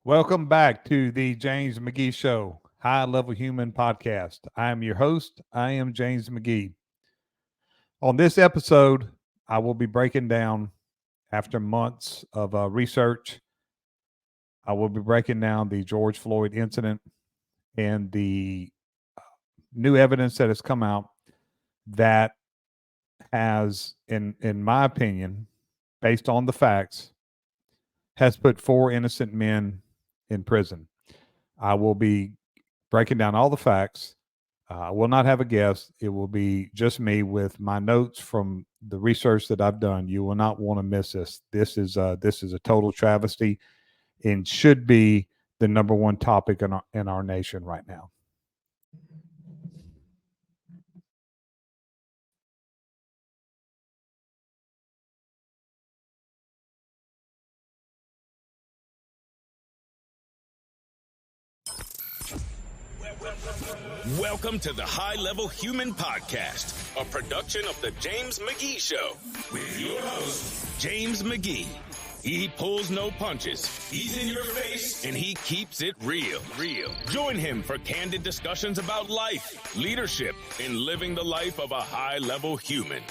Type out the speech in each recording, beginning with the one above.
Welcome back to the James McGee Show, High Level Human Podcast. I am your host. I am James McGee. On this episode, I will be breaking down, after months of research, I will be breaking down the Goerge Floyd incident and the new evidence that has come out that has, in my opinion, based on the facts, has put 4 innocent men in prison. I will be breaking down all the facts. I will not have a guest. It will be just me with my notes from the research that I've done. You will not want to miss this. This is a total travesty and should be the number one topic in our nation right now. Welcome to the High Level Human Podcast, a production of the James McGee Show. With your host, James McGee. He pulls no punches. He's in your face, and he keeps it real. Join him for candid discussions about life, leadership, and living the life of a high-level human.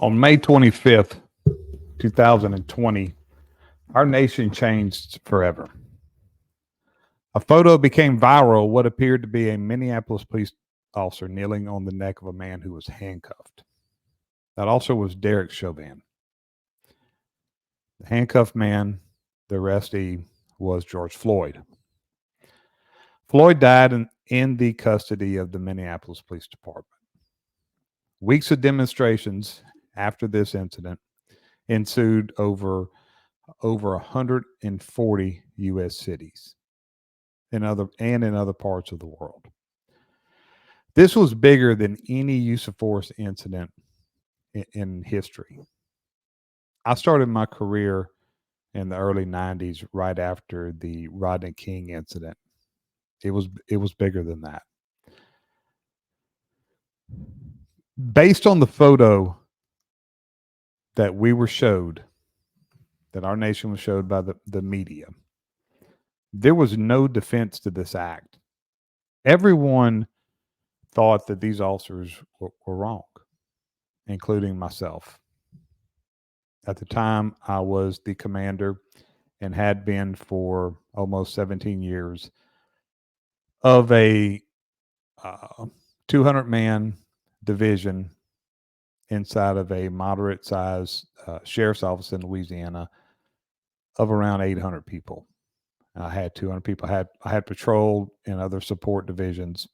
On May 25th, 2020, our nation changed forever. A photo became viral, what appeared to be a Minneapolis police officer kneeling on the neck of a man who was handcuffed. That also was Derek Chauvin. The handcuffed man, the arrestee, was Goerge Floyd. Floyd died in the custody of the Minneapolis Police Department. Weeks of demonstrations after this incident ensued over 140 U.S. cities and in other parts of the world. This was bigger than any use of force incident in history. I started my career in the early 90s, right after the Rodney King incident. It was bigger than that. Based on the photo that we were showed, that our nation was showed by the media, there was no defense to this act. Everyone thought that these officers were wrong, including myself. At the time, I was the commander and had been for almost 17 years of a 200-man division inside of a moderate-sized sheriff's office in Louisiana of around 800 people. I had 200 people. I had patrol and other support divisions.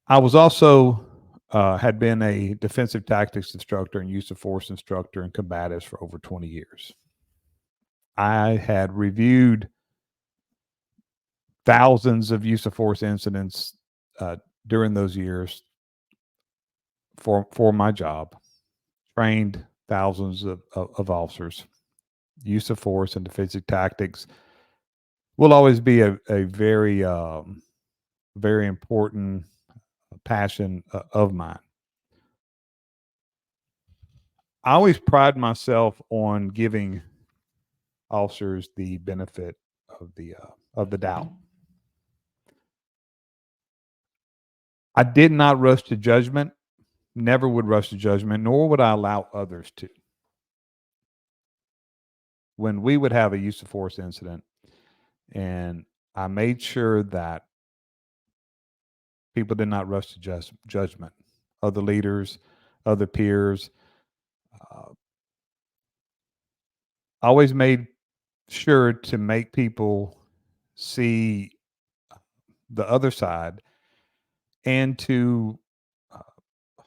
I was also had been a defensive tactics instructor and use of force instructor and combatives for over 20 years. I had reviewed thousands of use of force incidents during those years for my job, trained thousands of officers. Use of force and defensive tactics will always be a very, very important passion of mine. I always pride myself on giving officers the benefit of the doubt. I did not rush to judgment, never would rush to judgment, nor would I allow others to. When we would have a use of force incident, and I made sure that people did not rush to judgment, other leaders, other peers. I always made sure to make people see the other side and to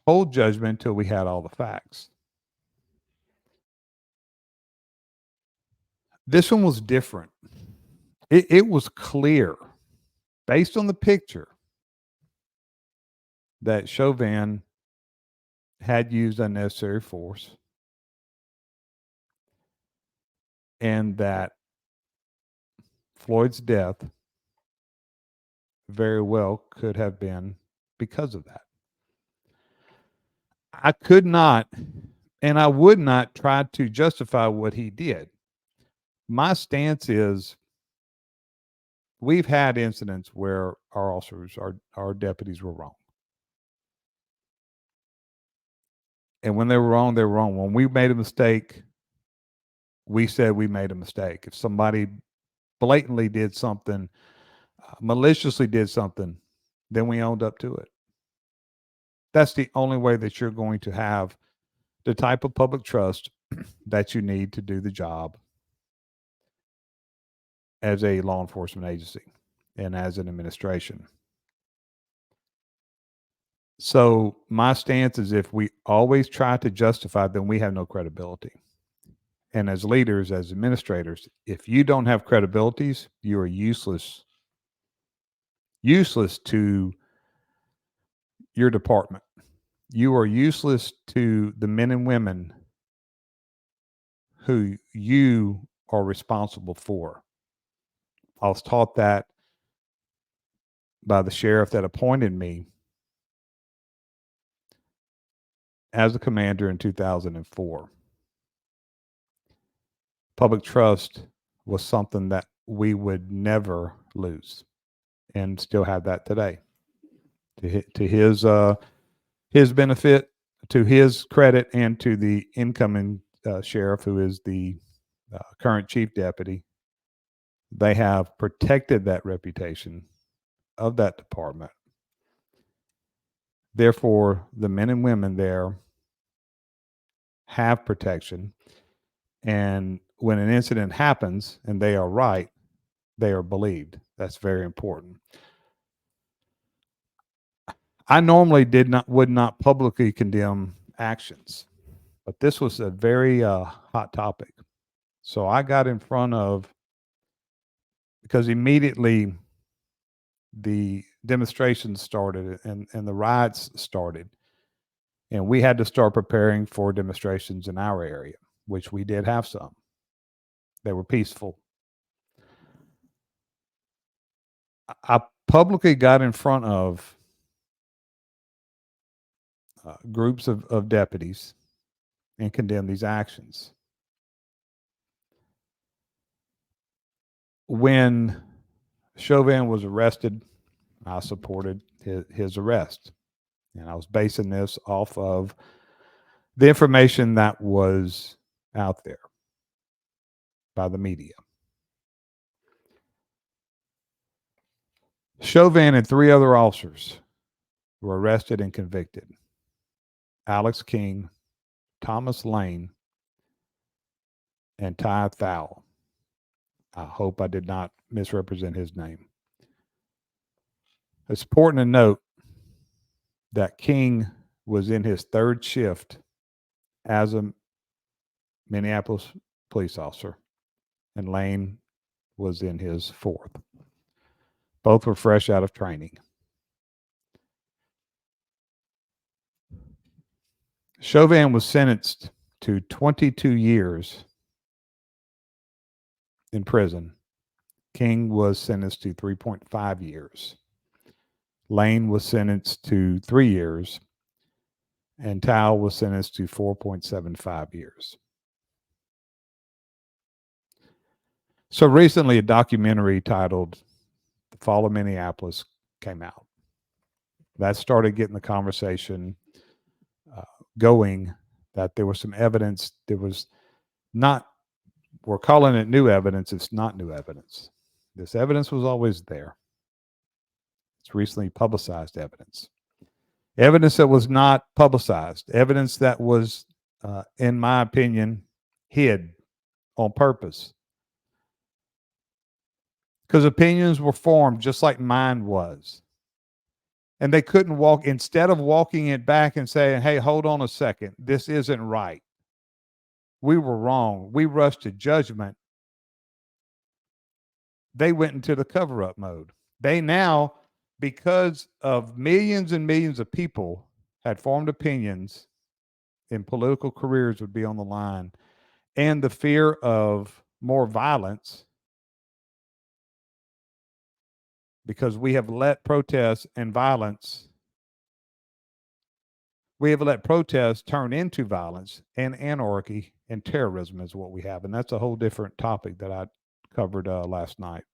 hold judgment until we had all the facts. This one was different. It was clear, based on the picture, that Chauvin had used unnecessary force and that Floyd's death very well could have been because of that. I could not, And I would not try to justify what he did. My stance is we've had incidents where our officers, our deputies were wrong. And when they were wrong, they were wrong. When we made a mistake, we said we made a mistake. If somebody blatantly did something, maliciously did something, then we owned up to it. That's the only way that you're going to have the type of public trust that you need to do the job as a law enforcement agency and as an administration. So my stance is if we always try to justify, then we have no credibility. And as leaders, as administrators, if you don't have credibilities, you are useless to your department. You are useless to the men and women who you are responsible for. I was taught that by the sheriff that appointed me as a commander in 2004. Public trust was something that we would never lose, and still have that today. To his benefit, to his credit, and to the incoming sheriff, who is the current chief deputy, they have protected that reputation of that department. Therefore, the men and women there have protection. And when an incident happens and they are right, they are believed. That's very important. I normally would not publicly condemn actions, but this was a very hot topic. So I got in front of, because immediately the demonstrations started and the riots started, and we had to start preparing for demonstrations in our area, which we did have some. They were peaceful. I publicly got in front of groups of deputies and condemned these actions. When Chauvin was arrested, I supported his arrest. And I was basing this off of the information that was out there by the media. Chauvin and 3 other officers were arrested and convicted. Alex King, Thomas Lane, and Ty Thowell. I hope I did not misrepresent his name. It's important to note that King was in his 3rd shift as a Minneapolis police officer, and Lane was in his 4th. Both were fresh out of training. Chauvin was sentenced to 22 years in prison. King was sentenced to 3.5 years. Lane was sentenced to 3 years, and Tao was sentenced to 4.75 years. So recently, a documentary titled The Fall of Minneapolis came out. That started getting the conversation going, that there was some evidence. There was not, we're calling it new evidence. It's not new evidence. This evidence was always there. It's recently publicized evidence. Evidence that was not publicized. Evidence that was, in my opinion, hid on purpose. Because opinions were formed just like mine was. And they couldn't walk, instead of walking it back and saying, hey, hold on a second, this isn't right. We were wrong. We rushed to judgment. They went into the cover-up mode. They now, because of millions and millions of people had formed opinions and political careers would be on the line, and the fear of more violence, because we have let protests and violence We have let protests turn into violence, and anarchy and terrorism is what we have. And that's a whole different topic that I covered last night.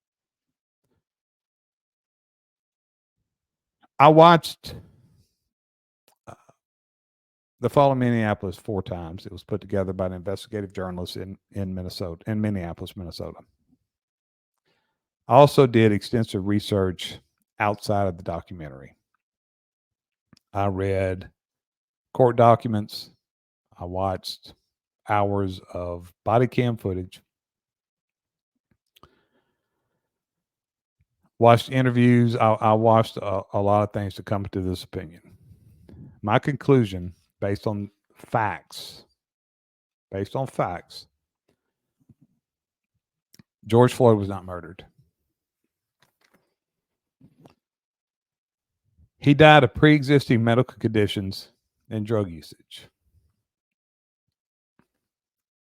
I watched The Fall of Minneapolis 4 times. It was put together by an investigative journalist in Minneapolis, Minnesota. I also did extensive research outside of the documentary. I read court documents. I watched hours of body cam footage. Watched interviews. I watched a lot of things to come to this opinion. My conclusion, based on facts, George Floyd was not murdered. He died of pre-existing medical conditions and drug usage.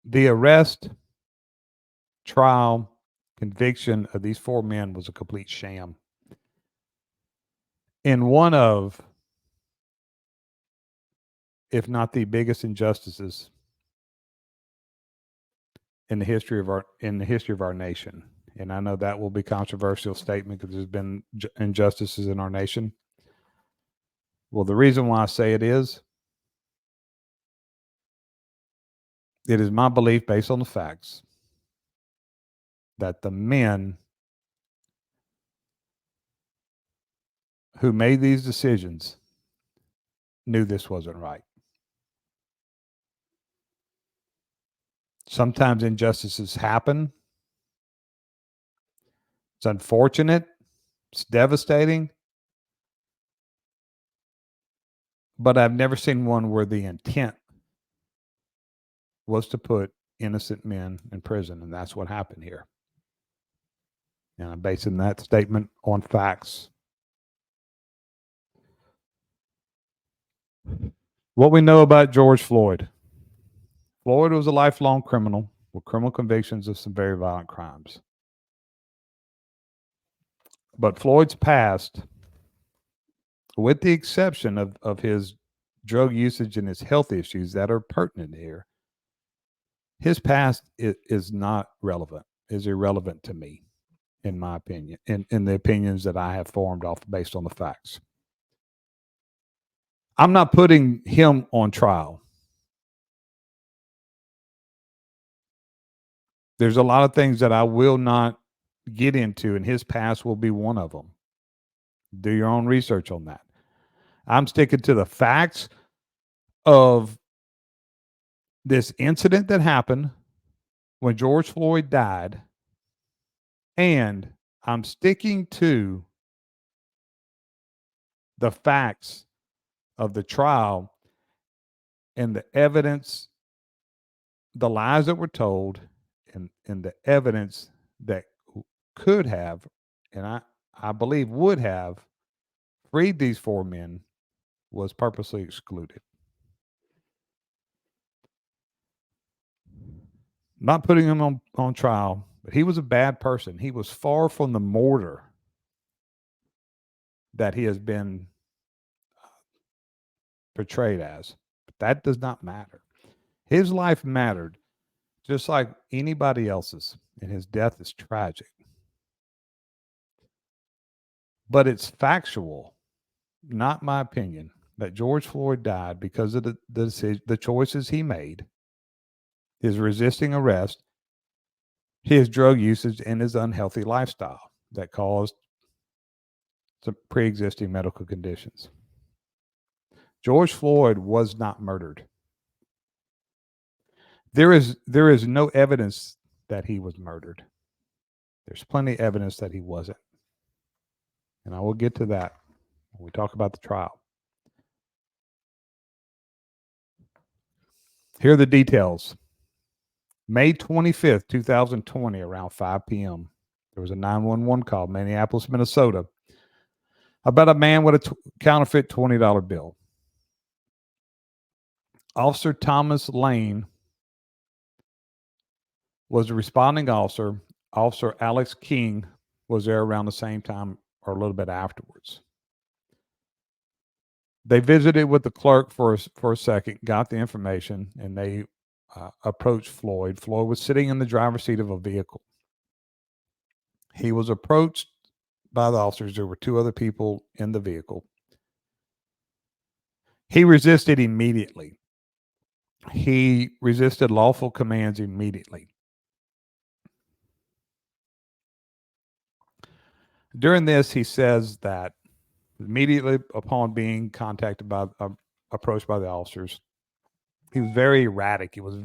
The arrest, trial, conviction of these 4 men was a complete sham. In one of, if not the biggest injustices in the history of our nation. And I know that will be a controversial statement because there's been injustices in our nation. Well, the reason why I say it is my belief, based on the facts, that the men who made these decisions knew this wasn't right. Sometimes injustices happen. It's unfortunate. It's devastating. But I've never seen one where the intent was to put innocent men in prison, and that's what happened here. And I'm basing that statement on facts. What we know about George Floyd. Floyd was a lifelong criminal with criminal convictions of some very violent crimes. But Floyd's past, with the exception of his drug usage and his health issues that are pertinent here, his past is not relevant, is irrelevant to me, in my opinion, in the opinions that I have formed off based on the facts. I'm not putting him on trial. There's a lot of things that I will not get into, and his past will be one of them. Do your own research on that. I'm sticking to the facts of this incident that happened when George Floyd died, and I'm sticking to the facts of the trial and the evidence, the lies that were told, and the evidence that could have, and I believe would have, freed these 4 men was purposely excluded. Not putting him on trial, but he was a bad person. He was far from the martyr that he has been portrayed as. But that does not matter. His life mattered just like anybody else's, and his death is tragic. But it's factual, not my opinion, that George Floyd died because of the choices he made, his resisting arrest, his drug usage, and his unhealthy lifestyle that caused some pre-existing medical conditions. George Floyd was not murdered. There is no evidence that he was murdered. There's plenty of evidence that he wasn't. And I will get to that when we talk about the trial. Here are the details. May 25th, 2020, around 5 p.m., there was a 911 call, Minneapolis, Minnesota, about a man with a counterfeit $20 bill. Officer Thomas Lane was the responding officer. Officer Alex King was there around the same time or a little bit afterwards. They visited with the clerk for a second, got the information, and they approached Floyd. Floyd was sitting in the driver's seat of a vehicle. He was approached by the officers. There were two other people in the vehicle. He resisted immediately. He resisted lawful commands immediately. During this, he says that immediately upon being approached by the officers, he was very erratic. He was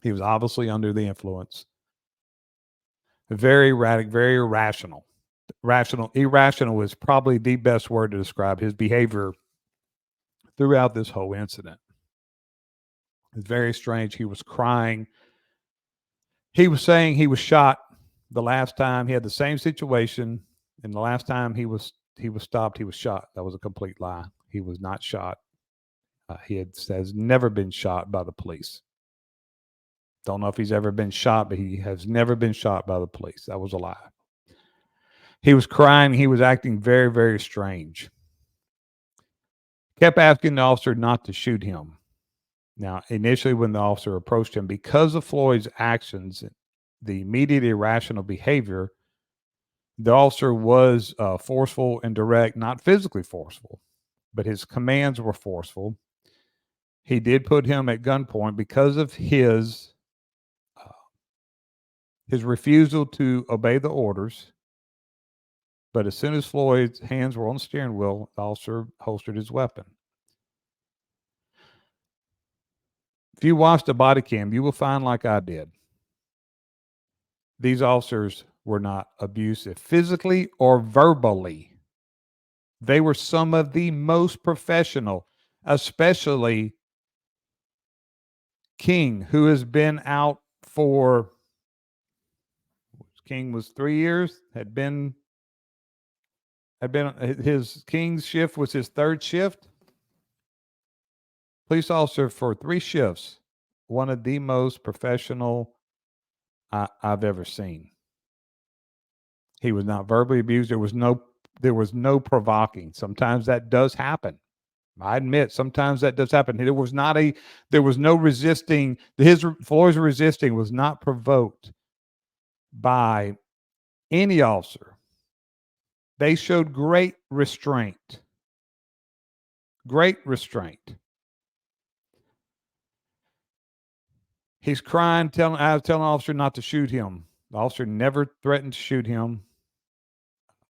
he was obviously under the influence. Very erratic, very irrational. Irrational is probably the best word to describe his behavior throughout this whole incident. It's very strange. He was crying. He was saying he was shot the last time. He had the same situation, and the last time he was stopped, he was shot. That was a complete lie. He was not shot. Has never been shot by the police. Don't know if he's ever been shot, but he has never been shot by the police. That was a lie. He was crying. He was acting very, very strange. Kept asking the officer not to shoot him. Now, initially, when the officer approached him, because of Floyd's actions, the immediate irrational behavior, the officer was forceful and direct, not physically forceful, but his commands were forceful. He did put him at gunpoint because of his refusal to obey the orders. But as soon as Floyd's hands were on the steering wheel, the officer holstered his weapon. If you watch the body cam, you will find, like I did, these officers were not abusive physically or verbally. They were some of the most professional, especially King, who has been out for, King was 3 years, his King's shift was his third shift. Police officer for 3 shifts, one of the most professional I've ever seen. He was not verbally abused. There was no provoking. Sometimes that does happen. I admit sometimes that does happen. There was no resisting. Floyd's resisting was not provoked by any officer. They showed great restraint. Great restraint. He's crying, I was telling the officer not to shoot him. The officer never threatened to shoot him.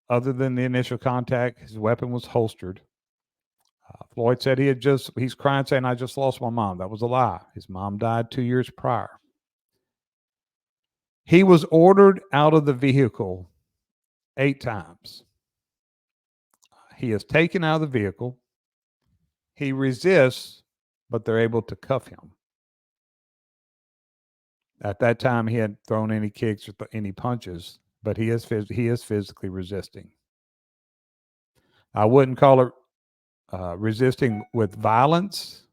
Other than the initial contact, his weapon was holstered. Floyd said he's crying saying, I just lost my mom. That was a lie. His mom died 2 years prior. He was ordered out of the vehicle 8 times. He is taken out of the vehicle. He resists, but they're able to cuff him. At that time, he hadn't thrown any kicks or any punches, but he is physically resisting. I wouldn't call it resisting with violence,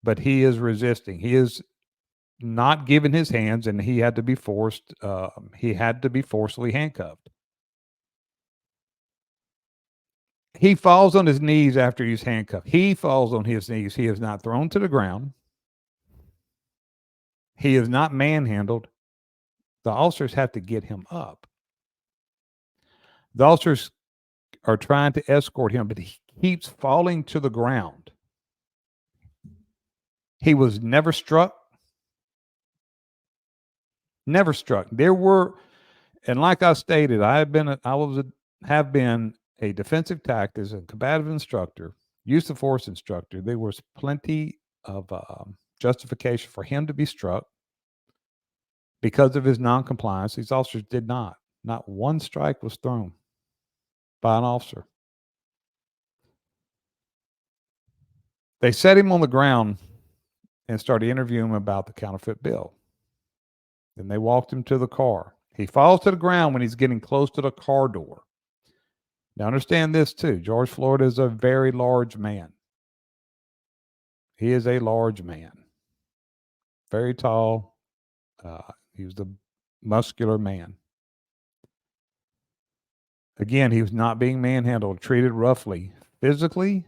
but he is resisting. He is not giving his hands, and he had to be forced. He had to be forcibly handcuffed. He falls on his knees after he's handcuffed. He falls on his knees. He is not thrown to the ground. He is not manhandled. The officers have to get him up. The officers are trying to escort him, but he keeps falling to the ground. He was never struck. Never struck. And like I stated, I have been a defensive tactics and combative instructor, use of force instructor. There was plenty of justification for him to be struck because of his noncompliance. These officers did not. Not one strike was thrown by an officer. They set him on the ground and started interviewing him about the counterfeit bill. Then they walked him to the car. He falls to the ground when he's getting close to the car door. Now understand this too. Goerge Floyd is a very large man. He is a large man. Very tall. He was a muscular man. Again, he was not being manhandled, treated roughly physically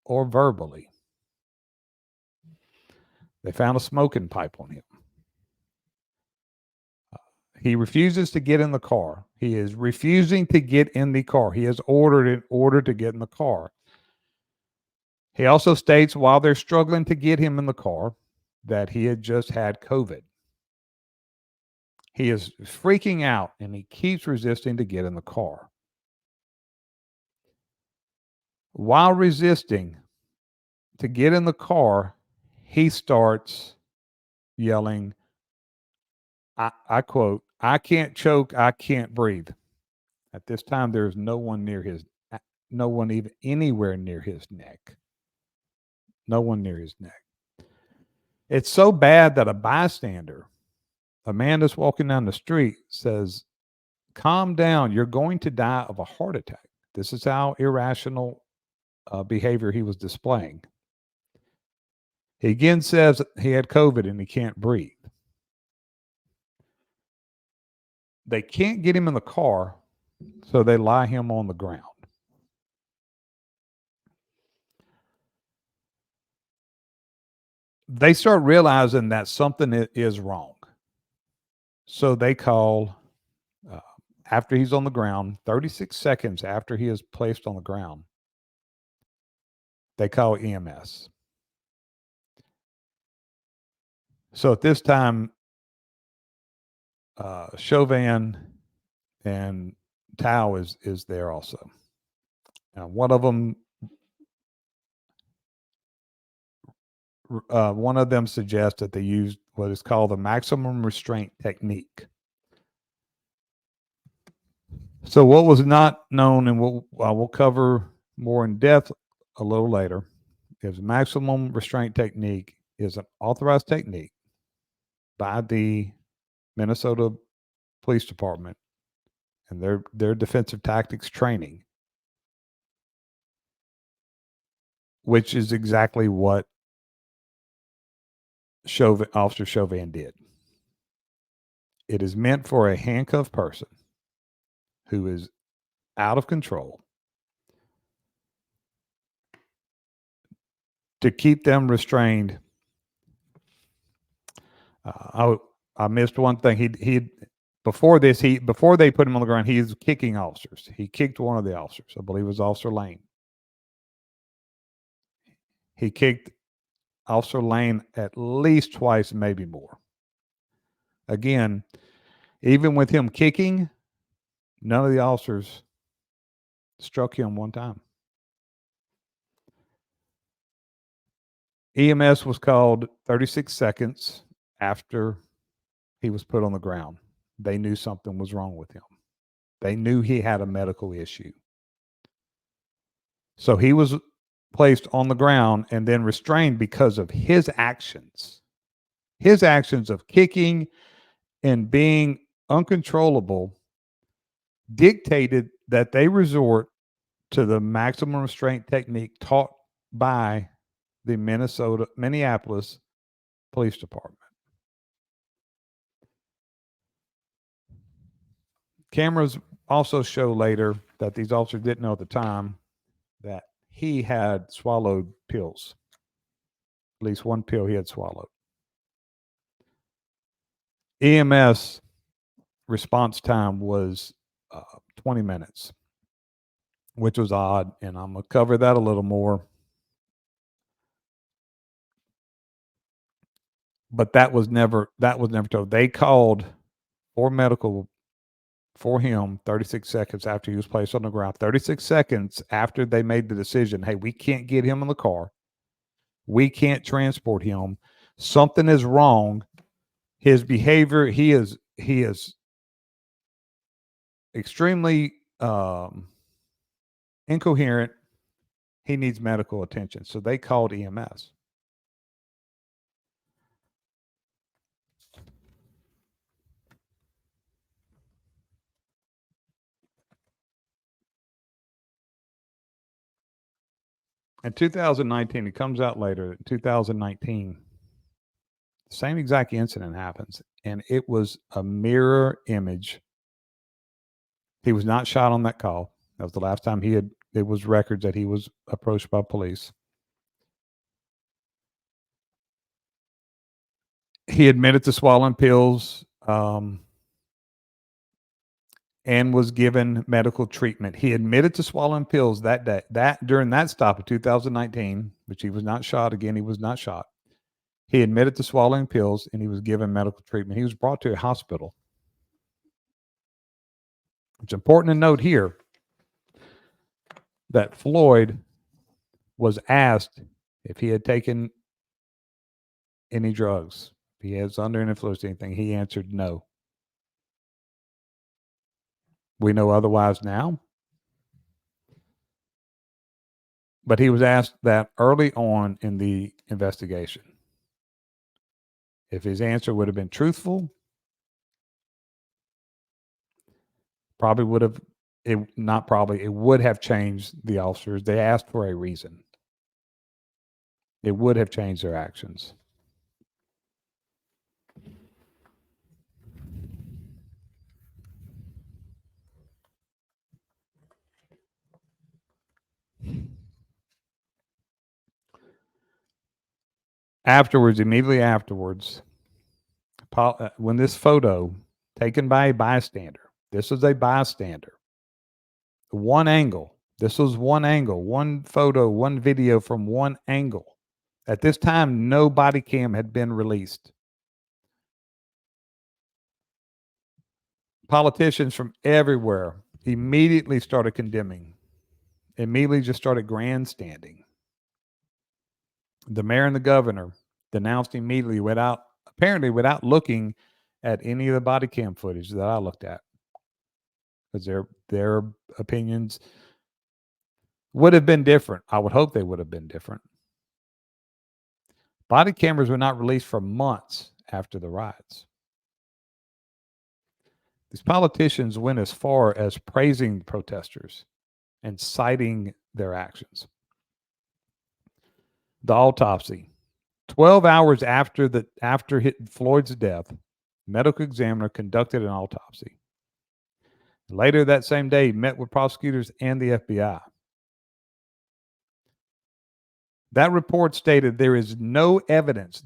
or verbally. They found a smoking pipe on him. He refuses to get in the car. He is refusing to get in the car. He is ordered to get in the car. He also states while they're struggling to get him in the car that he had just had COVID. He is freaking out and he keeps resisting to get in the car. While resisting to get in the car, he starts yelling, I quote, "I can't choke, I can't breathe." At this time, there's no one even anywhere near his neck. No one near his neck. It's so bad that a bystander, a man that's walking down the street, says, "Calm down. You're going to die of a heart attack." This is how irrational behavior he was displaying. He again says he had COVID and he can't breathe. They can't get him in the car, so they lie him on the ground. They start realizing that something is wrong. So they call, after he's on the ground, 36 seconds after he is placed on the ground, they call EMS. So at this time, Chauvin and Tao is there also. Now, one of them suggests that they used what is called the maximum restraint technique. So what was not known, and I will cover more in depth a little later, is maximum restraint technique is an authorized technique by the Minnesota Police Department and their defensive tactics training, which is exactly what Officer Chauvin did. It is meant for a handcuffed person who is out of control to keep them restrained. I missed one thing. He before they put him on the ground, he was kicking officers. He kicked one of the officers. I believe it was Officer Lane. He kicked Officer Lane at least twice, maybe more. Again, even with him kicking, none of the officers struck him one time. EMS was called 36 seconds after he was put on the ground. They knew something was wrong with him. They knew he had a medical issue. So he was placed on the ground and then restrained because of his actions. His actions of kicking and being uncontrollable dictated that they resort to the maximum restraint technique taught by the Minneapolis Police Department. Cameras also show later that these officers didn't know at the time that he had swallowed pills. At least one pill he had swallowed. EMS response time was 20 minutes, which was odd, and I'm going to cover that a little more. But that was never told. They called for medical for him 36 seconds after he was placed on the ground. 36 seconds after they made the decision, hey, we can't get him in the car. We can't transport him. Something is wrong. His behavior, he is extremely incoherent. He needs medical attention. So they called EMS. In 2019, it comes out later, in 2019, the same exact incident happens, and it was a mirror image. He was not shot on that call. That was the last time he had it was records that he was approached by police. He admitted to swallowing pills and was given medical treatment. He admitted to swallowing pills that day, that during that stop of 2019, which he was not shot. Again, he was not shot. He admitted to swallowing pills and he was given medical treatment. He was brought to a hospital. It's important to note here that Floyd was asked if he had taken any drugs, if he was under an influence or anything. He answered no. We know otherwise now. But he was asked that early on in the investigation. If his answer would have been truthful, probably would have, not probably, it would have changed the officers. They asked for a reason. It would have changed their actions. Immediately afterwards, when this photo taken by a bystander, this is a bystander, one angle, this was one angle, one photo, one video from one angle. At this time, no body cam had been released. Politicians from everywhere immediately started condemning, immediately just started grandstanding. The mayor and the governor denounced immediately apparently without looking at any of the body cam footage that I looked at, because their opinions would have been different. I would hope they would have been different. Body cameras were not released for months after the riots. These politicians went as far as praising the protesters and citing their actions. The autopsy. 12 hours after Floyd's death, medical examiner conducted an autopsy. Later that same day, he met with prosecutors and the FBI. That report stated there was no evidence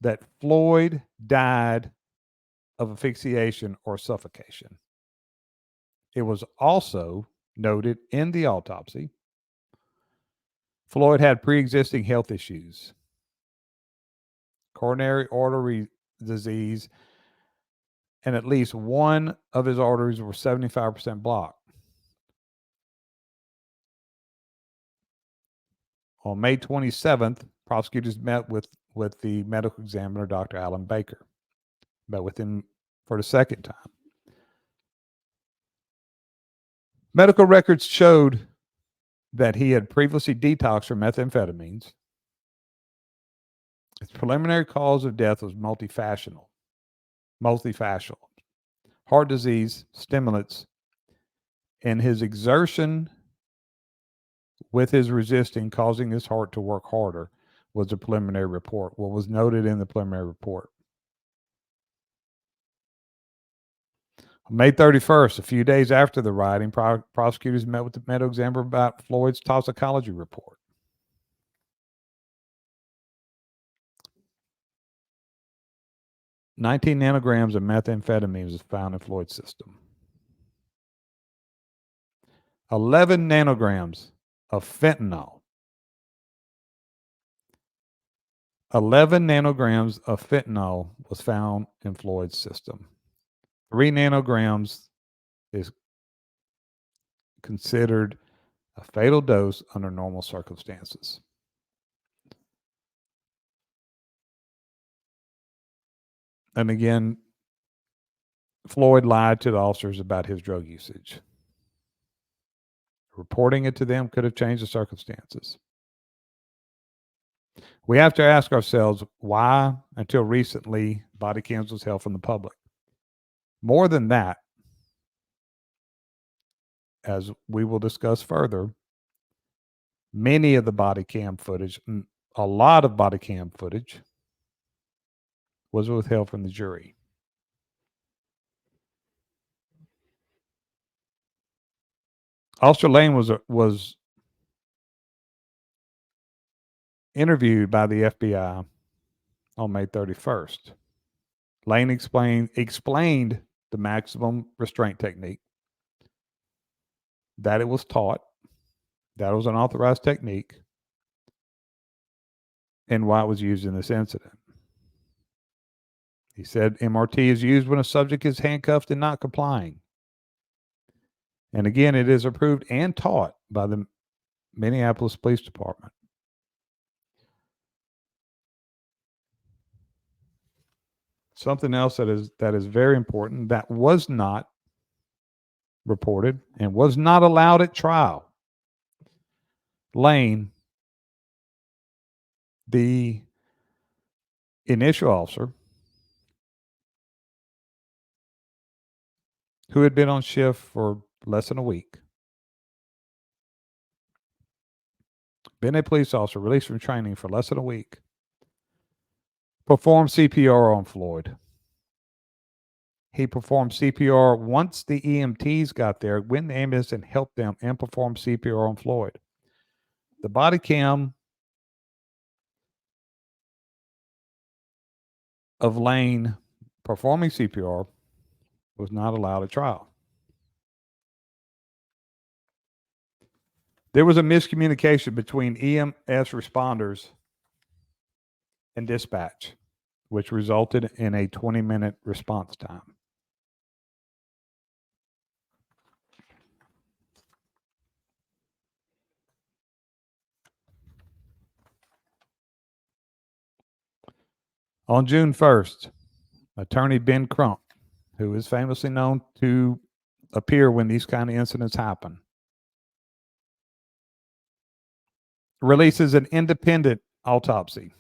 that Floyd died of asphyxiation or suffocation. It was also noted in the autopsy Floyd had pre-existing health issues, coronary artery disease, and at least one of his arteries were 75% blocked. On May 27th, prosecutors met with the medical examiner, Dr. Alan Baker. Met with him for the second time. Medical records showed that he had previously detoxed from methamphetamines. His preliminary cause of death was multifactional. Heart disease, stimulants, and his exertion with his resisting causing his heart to work harder was the preliminary report, what was noted in the preliminary report. On May 31st, a few days after the rioting, prosecutors met with the medical examiner about Floyd's toxicology report. "19 nanograms of methamphetamine was found in Floyd's system. 11 nanograms of fentanyl. 11 nanograms of fentanyl was found in Floyd's system. 3 nanograms is considered a fatal dose under normal circumstances. And again, Floyd lied to the officers about his drug usage. Reporting it to them could have changed the circumstances. We have to ask ourselves why, until recently, body cams was held from the public. More than that, as we will discuss further, many of the body cam footage, a lot of body cam footage, was withheld from the jury. Officer Lane was interviewed by the FBI on May 31st. Lane explained the maximum restraint technique, that it was taught, that it was an authorized technique, and why it was used in this incident. He said MRT is used when a subject is handcuffed and not complying. And again, it is approved and taught by the Minneapolis Police Department. Something else that is very important that was not reported and was not allowed at trial. Lane, the initial officer who had been on shift for less than a week, been a police officer released from training for less than a week, performed CPR on Floyd. He performed CPR once the EMTs got there, went in the ambulance and helped them and performed CPR on Floyd. The body cam of Lane performing CPR was not allowed at trial. There was a miscommunication between EMS responders and dispatch, which resulted in a 20-minute response time. On June 1st, attorney Ben Crump, who is famously known to appear when these kind of incidents happen, releases an independent autopsy.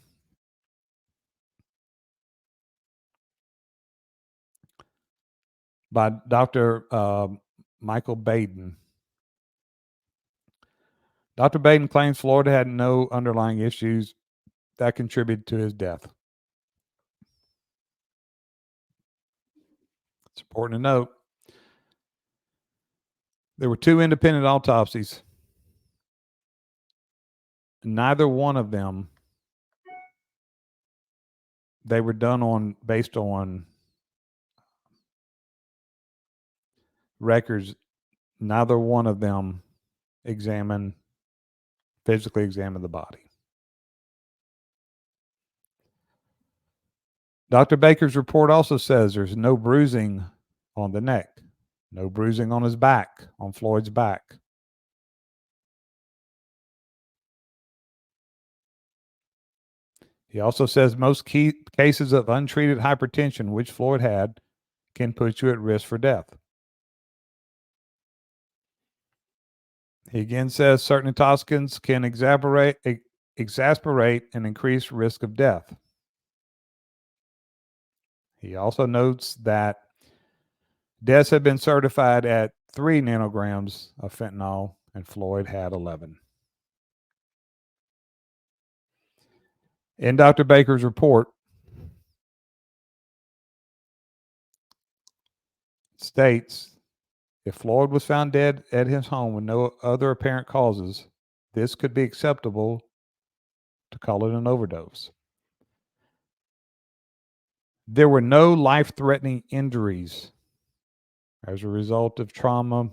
By Dr. Michael Baden. Dr. Baden claims Floyd had no underlying issues that contributed to his death. It's important to note there were two independent autopsies. Neither one of them, they were done based on records. Neither one of them physically examined the body. Dr. Baker's report also says there's no bruising on the neck, no bruising on his back, on Floyd's back. He also says most cases of untreated hypertension, which Floyd had, can put you at risk for death. He again says certain intoxicants can exasperate and increase risk of death. He also notes that deaths have been certified at 3 nanograms of fentanyl, and Floyd had 11. In Dr. Baker's report, states if Floyd was found dead at his home with no other apparent causes, this could be acceptable to call it an overdose. There were no life-threatening injuries as a result of trauma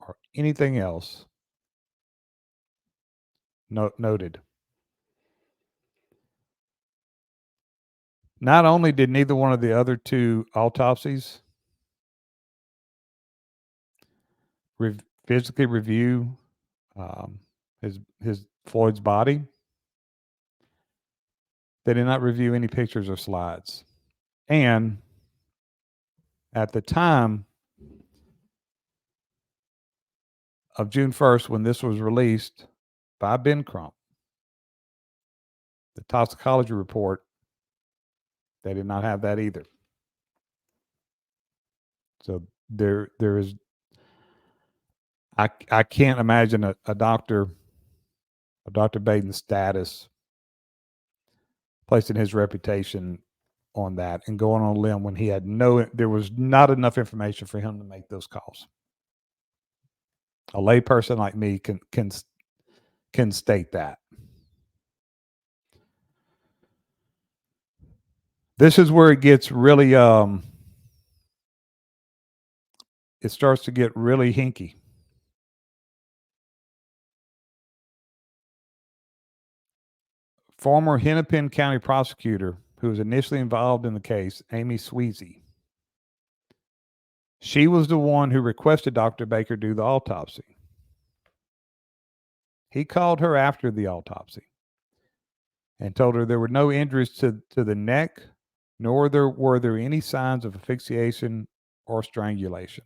or anything else noted. Not only did neither one of the other two autopsies physically review his Floyd's body, they did not review any pictures or slides. And at the time of June 1st, when this was released by Ben Crump, the toxicology report, they did not have that either. So there is, I can't imagine a Dr. Baden's status placing his reputation on that and going on a limb when there was not enough information for him to make those calls. A layperson like me can state that. This is where it gets really it starts to get really hinky. Former Hennepin County prosecutor who was initially involved in the case, Amy Sweezy. She was the one who requested Dr. Baker do the autopsy. He called her after the autopsy and told her there were no injuries to the neck, nor were there any signs of asphyxiation or strangulation.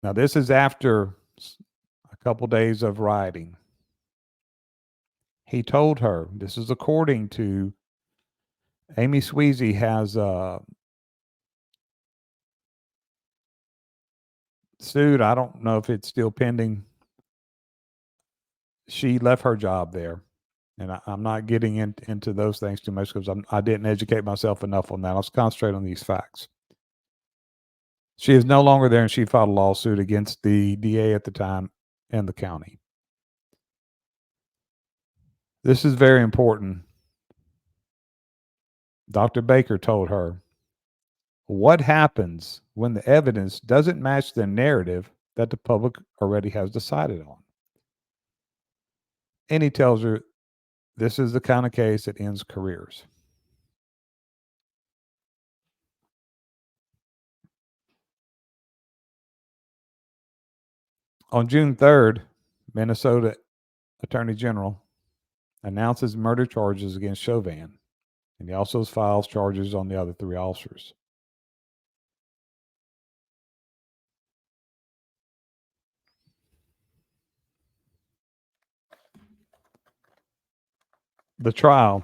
Now, this is after a couple days of rioting. He told her, this is according to Amy Sweezy, has sued. I don't know if it's still pending. She left her job there. And I'm not getting into those things too much because I didn't educate myself enough on that. Let's concentrate on these facts. She is no longer there, and she filed a lawsuit against the DA at the time and the county. This is very important. Dr. Baker told her, what happens when the evidence doesn't match the narrative that the public already has decided on? And he tells her, this is the kind of case that ends careers. On June 3rd, Minnesota Attorney General announces murder charges against Chauvin, and he also files charges on the other 3 officers. The trial.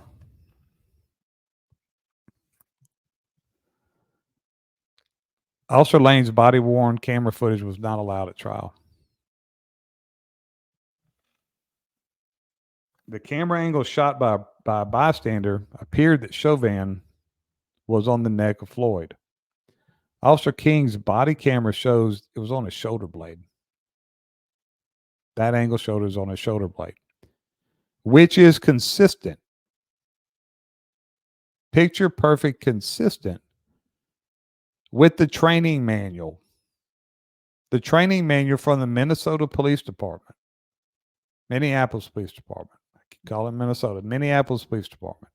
Officer Lane's body-worn camera footage was not allowed at trial. The camera angle shot by a bystander appeared that Chauvin was on the neck of Floyd. Officer King's body camera shows it was on his shoulder blade. That angle showed it was on his shoulder blade, which is consistent. Picture perfect consistent with the training manual. The training manual from the Minnesota Police Department. Minneapolis Police Department. I can call it Minnesota. Minneapolis Police Department.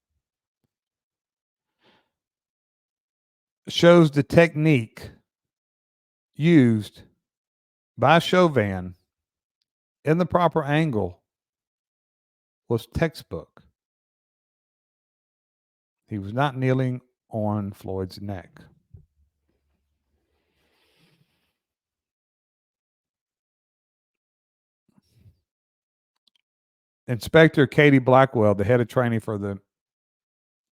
Shows the technique used by Chauvin in the proper angle was textbook. He was not kneeling on Floyd's neck. Inspector Katie Blackwell, the head of training for the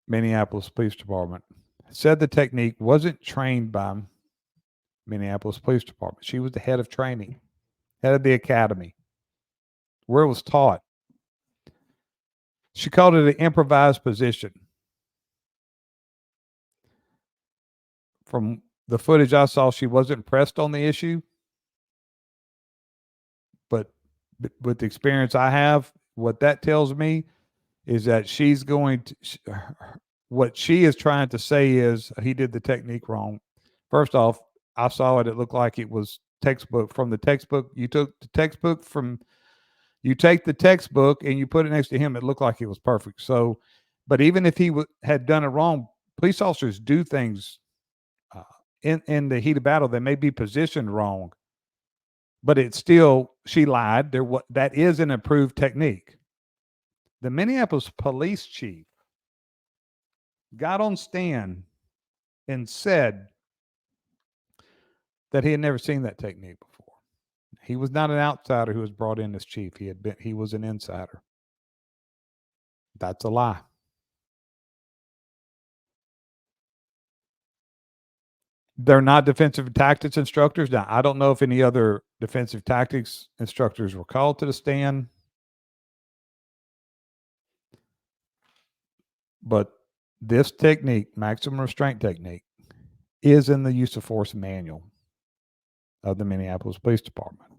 Minneapolis Police Department, said the technique wasn't trained by Minneapolis Police Department. She was the head of training, head of the academy, where it was taught. She called it an improvised position. From the footage I saw, she wasn't pressed on the issue, but with the experience I have, what that tells me is that she's going to, what she is trying to say is he did the technique wrong. First off, I saw it. It looked like it was textbook from the textbook. You took the textbook from, you take the textbook and you put it next to him. It looked like it was perfect. So, but even if he had done it wrong, police officers do things in the heat of battle. They may be positioned wrong, but it's still, she lied. That is an approved technique. The Minneapolis police chief got on stand and said that he had never seen that technique before. He was not an outsider who was brought in as chief. He was an insider. That's a lie. They're not defensive tactics instructors. Now, I don't know if any other defensive tactics instructors were called to the stand, but this technique, maximum restraint technique, is in the use of force manual of the Minneapolis Police Department.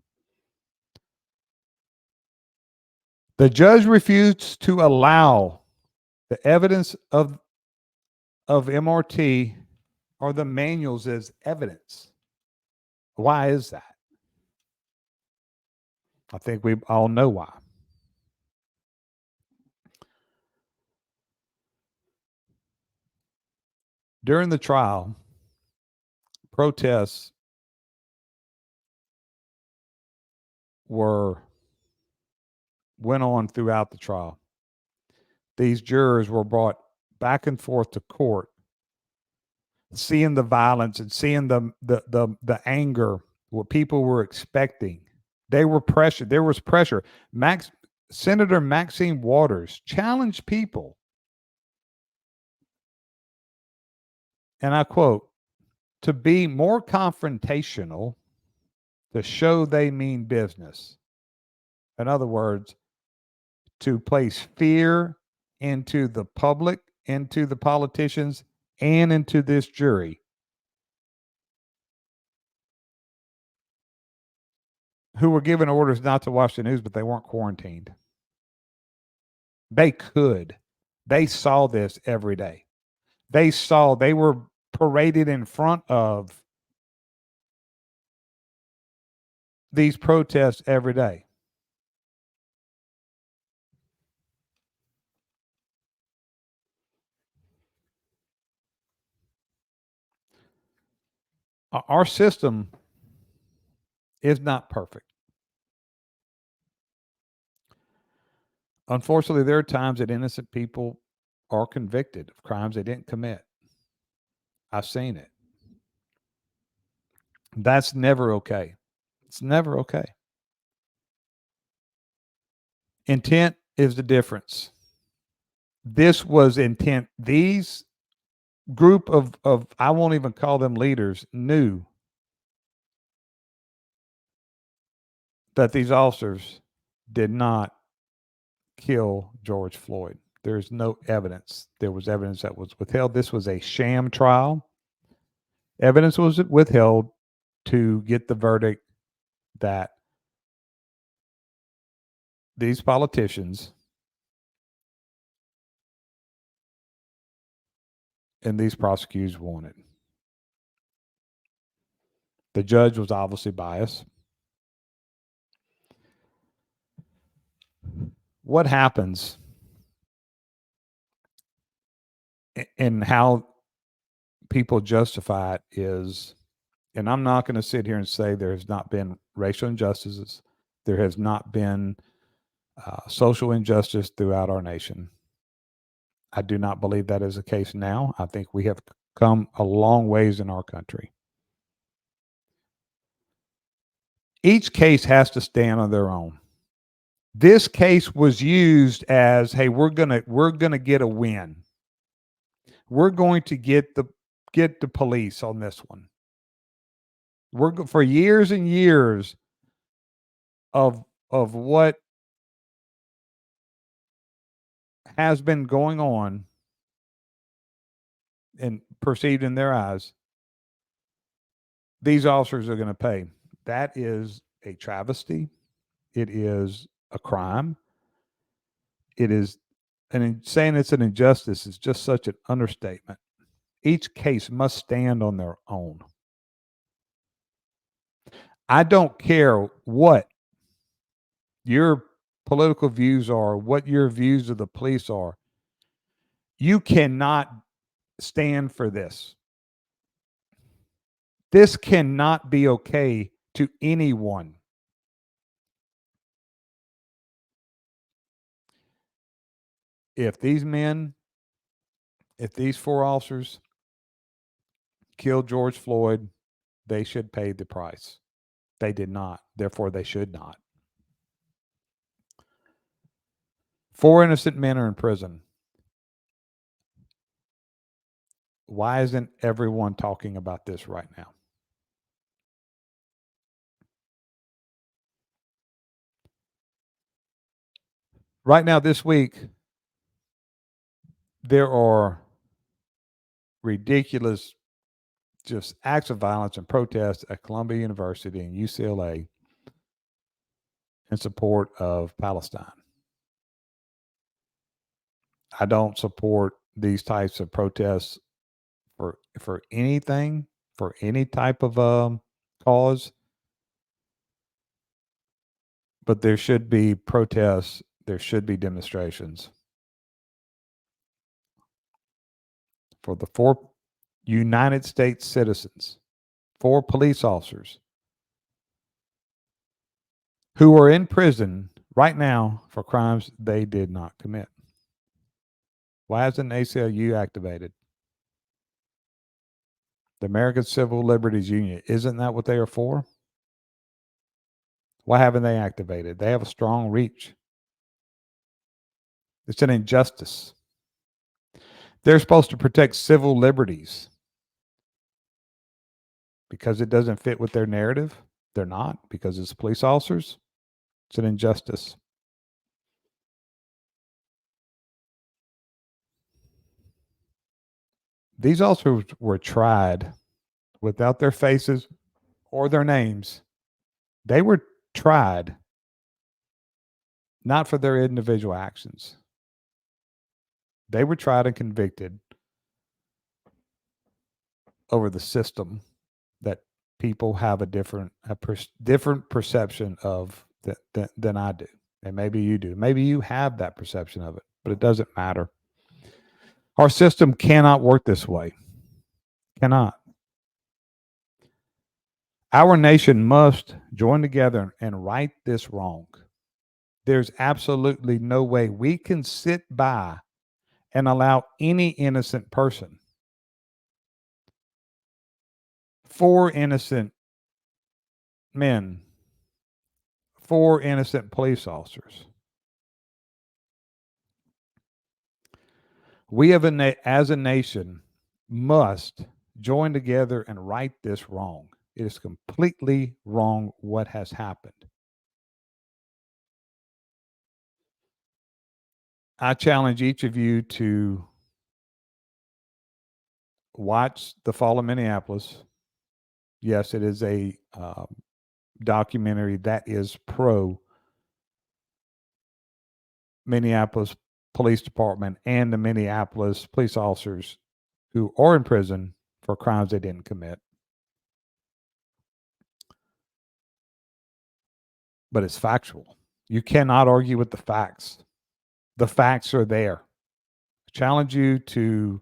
The judge refused to allow the evidence of MRT or the manuals as evidence. Why is that? I think we all know why. During the trial, protests went on throughout the trial. These jurors were brought back and forth to court, seeing the violence and seeing the anger, what people were expecting. They were pressured. There was pressure. Senator Maxine Waters challenged people, and I quote, to be more confrontational, to show they mean business. In other words, to place fear into the public, into the politicians, and into this jury. Who were given orders not to watch the news, but they weren't quarantined. They could. They saw this every day. They were paraded in front of these protests every day. Our system is not perfect. Unfortunately, there are times that innocent people are convicted of crimes they didn't commit. I've seen it. That's never okay. It's never okay. Intent is the difference. This was intent. These group of I won't even call them leaders, knew that these officers did not kill George Floyd. There's no evidence. There was evidence that was withheld. This was a sham trial. Evidence was withheld to get the verdict that these politicians and these prosecutors wanted. The judge was obviously biased. What happens and how people justify it is, and I'm not going to sit here and say there has not been racial injustices, there has not been social injustice throughout our nation. I do not believe that is the case now. I think we have come a long ways in our country. Each case has to stand on their own. This case was used as, hey, we're gonna get a win. We're going to get the police on this one. For years and years of what has been going on and perceived in their eyes, these officers are going to pay. That is a travesty. It is a crime. It is, and saying it's an injustice is just such an understatement. Each case must stand on their own. I don't care what your political views are, what your views of the police are. You cannot stand for this. This cannot be okay to anyone. If these four officers killed George Floyd, they should pay the price. They did not. Therefore, they should not. 4 innocent men are in prison. Why isn't everyone talking about this right now? Right now, this week, there are ridiculous just acts of violence and protests at Columbia University and UCLA in support of Palestine. I don't support these types of protests for anything, for any type of cause. But there should be protests. There should be demonstrations for the 4 United States citizens, 4 police officers who are in prison right now for crimes they did not commit. Why isn't the ACLU activated? The American Civil Liberties Union, isn't that what they are for? Why haven't they activated? They have a strong reach. It's an injustice. They're supposed to protect civil liberties. Because it doesn't fit with their narrative, they're not, because it's police officers. It's an injustice. These officers were tried without their faces or their names. They were tried not for their individual actions. They were tried and convicted over the system that people have a different perception of than I do. And maybe you do. Maybe you have that perception of it, but it doesn't matter. Our system cannot work this way. Cannot. Our nation must join together and right this wrong. There's absolutely no way we can sit by and allow any innocent person, 4 innocent men, 4 innocent police officers. We as a nation must join together and right this wrong. It is completely wrong what has happened. I challenge each of you to watch The Fall of Minneapolis. Yes, it is a documentary that is pro Minneapolis Police Department and the Minneapolis police officers who are in prison for crimes they didn't commit. But it's factual. You cannot argue with the facts. The facts are there. I challenge you to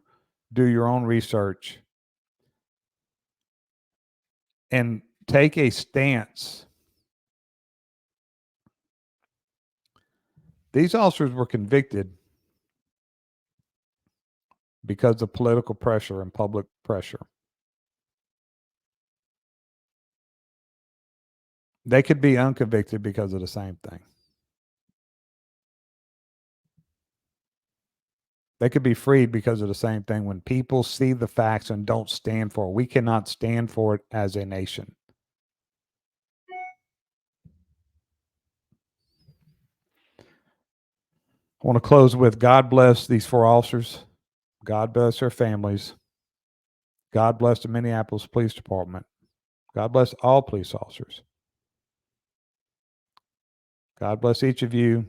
do your own research and take a stance. These officers were convicted because of political pressure and public pressure. They could be unconvicted because of the same thing. They could be freed because of the same thing. When people see the facts and don't stand for it, we cannot stand for it as a nation. I want to close with God bless these 4 officers. God bless their families. God bless the Minneapolis Police Department. God bless all police officers. God bless each of you.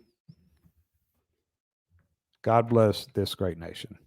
God bless this great nation.